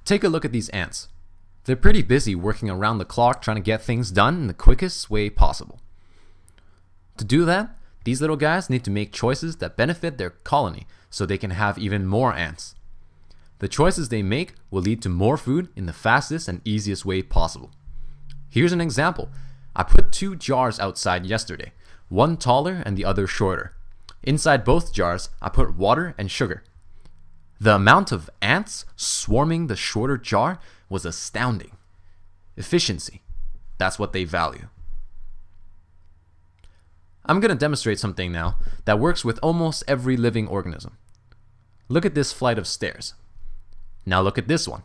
Take a look at these ants. They're pretty busy working around the clock trying to get things done in the quickest way possible. To do that, these little guys need to make choices that benefit their colony so they can have even more ants. The choices they make will lead to more food in the fastest and easiest way possible. Here's an example. I put 2 jars outside yesterday, one taller and the other shorter. Inside both jars, I put water and sugar. The amount of ants swarming the shorter jar was astounding. Efficiency. That's what they value. I'm going to demonstrate something now that works with almost every living organism. Look at this flight of stairs. Now look at this one.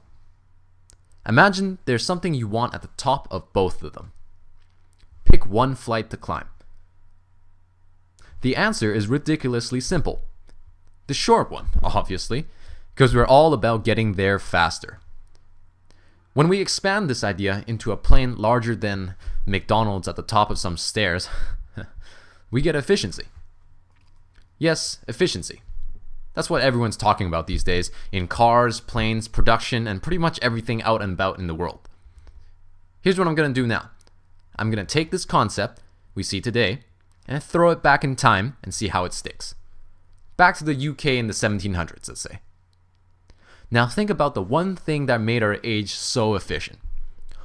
Imagine there's something you want at the top of both of them. Pick one flight to climb. The answer is ridiculously simple. The short one, obviously, because we're all about getting there faster. When we expand this idea into a plane larger than McDonald's at the top of some stairs, we get efficiency. Yes, efficiency. That's what everyone's talking about these days in cars, planes, production, and pretty much everything out and about in the world. Here's what I'm going to do now. I'm going to take this concept we see today and throw it back in time and see how it sticks. Back to the UK in the 1700s, let's say. Now think about the one thing that made our age so efficient.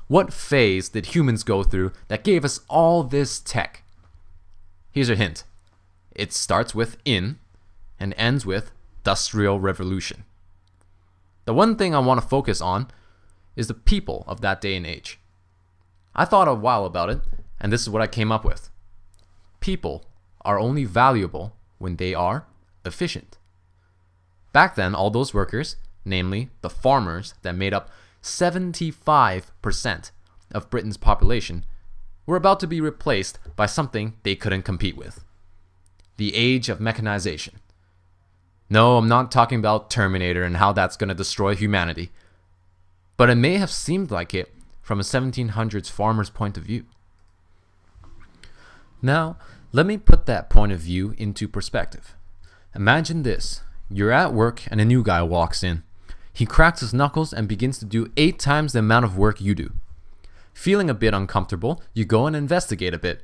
What phase did humans go through that gave us all this tech? Here's a hint. It starts with in and ends with Industrial Revolution. The one thing I want to focus on is the people of that day and age. I thought a while about it, and this is what I came up with. People are only valuable when they are efficient. Back then, all those workers, namely the farmers that made up 75% of Britain's population, were about to be replaced by something they couldn't compete with. The age of mechanization. No, I'm not talking about Terminator and how that's going to destroy humanity. But it may have seemed like it from a 1700s farmer's point of view. Now, let me put that point of view into perspective. Imagine this. You're at work and a new guy walks in. He cracks his knuckles and begins to do 8 times the amount of work you do. Feeling a bit uncomfortable, you go and investigate a bit.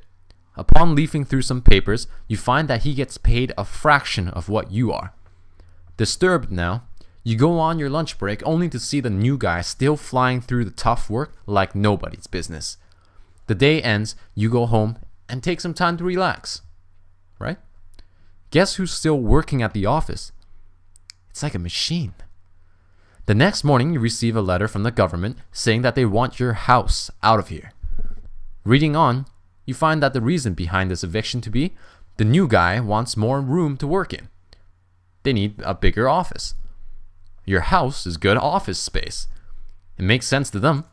Upon leafing through some papers, you find that he gets paid a fraction of what you are. Disturbed now, you go on your lunch break only to see the new guy still flying through the tough work like nobody's business. The day ends, you go home and take some time to relax. Right? Guess who's still working at the office? It's like a machine. The next morning, you receive a letter from the government saying that they want your house out of here. Reading on, you find that the reason behind this eviction to be the new guy wants more room to work in. They need a bigger office. Your house is good office space. It makes sense to them.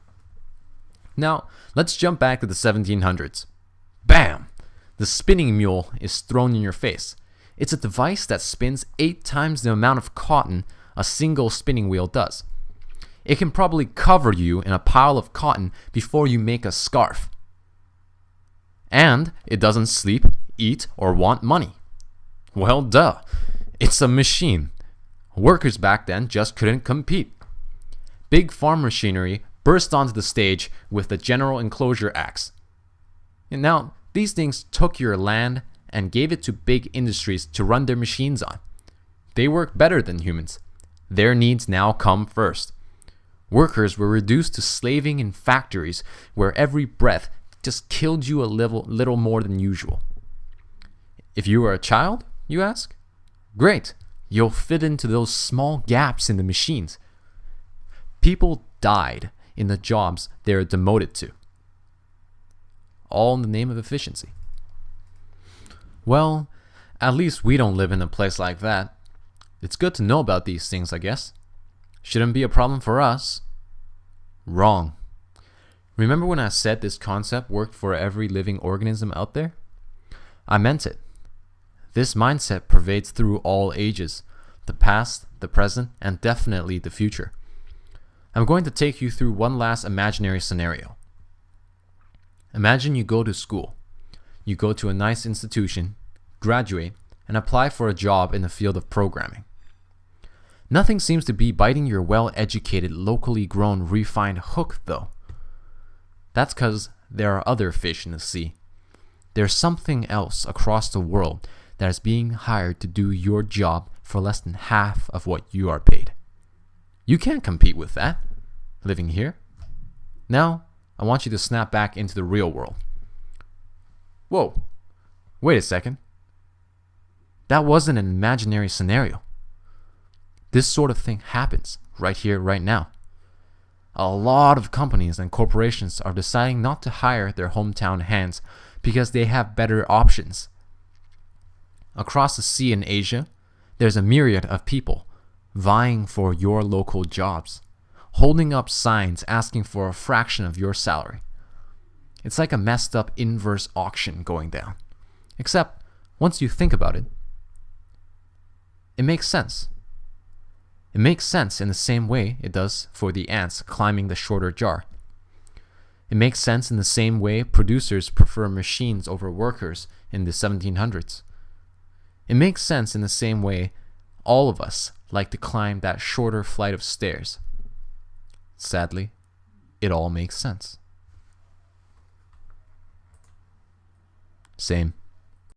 Now, let's jump back to the 1700s. Bam! The spinning mule is thrown in your face. It's a device that spins 8 times the amount of cotton a single spinning wheel does. It can probably cover you in a pile of cotton before you make a scarf. And it doesn't sleep, eat, or want money. Well, duh. It's a machine. Workers back then just couldn't compete. Big farm machinery burst onto the stage with the General Enclosure Acts. And now, these things took your land and gave it to big industries to run their machines on. They work better than humans. Their needs now come first. Workers were reduced to slaving in factories where every breath just killed you a little more than usual. If you were a child, you ask? Great, you'll fit into those small gaps in the machines. People died in the jobs they were demoted to. All in the name of efficiency. Well, at least we don't live in a place like that. It's good to know about these things, I guess. Shouldn't be a problem for us. Wrong. Remember when I said this concept worked for every living organism out there? I meant it. This mindset pervades through all ages, the past, the present, and definitely the future. I'm going to take you through one last imaginary scenario. Imagine you go to school. You go to a nice institution, graduate, and apply for a job in the field of programming. Nothing seems to be biting your well-educated, locally grown, refined hook, though. That's because there are other fish in the sea. There's something else across the world that is being hired to do your job for less than half of what you are paid. You can't compete with that, living here. Now, I want you to snap back into the real world. Whoa, wait a second. That wasn't an imaginary scenario. This sort of thing happens right here, right now. A lot of companies and corporations are deciding not to hire their hometown hands because they have better options. Across the sea in Asia, there's a myriad of people vying for your local jobs, holding up signs asking for a fraction of your salary. It's like a messed up inverse auction going down. Except, once you think about it, it makes sense. It makes sense in the same way it does for the ants climbing the shorter jar. It makes sense in the same way producers prefer machines over workers in the 1700s. It makes sense in the same way all of us like to climb that shorter flight of stairs. Sadly, it all makes sense. Same.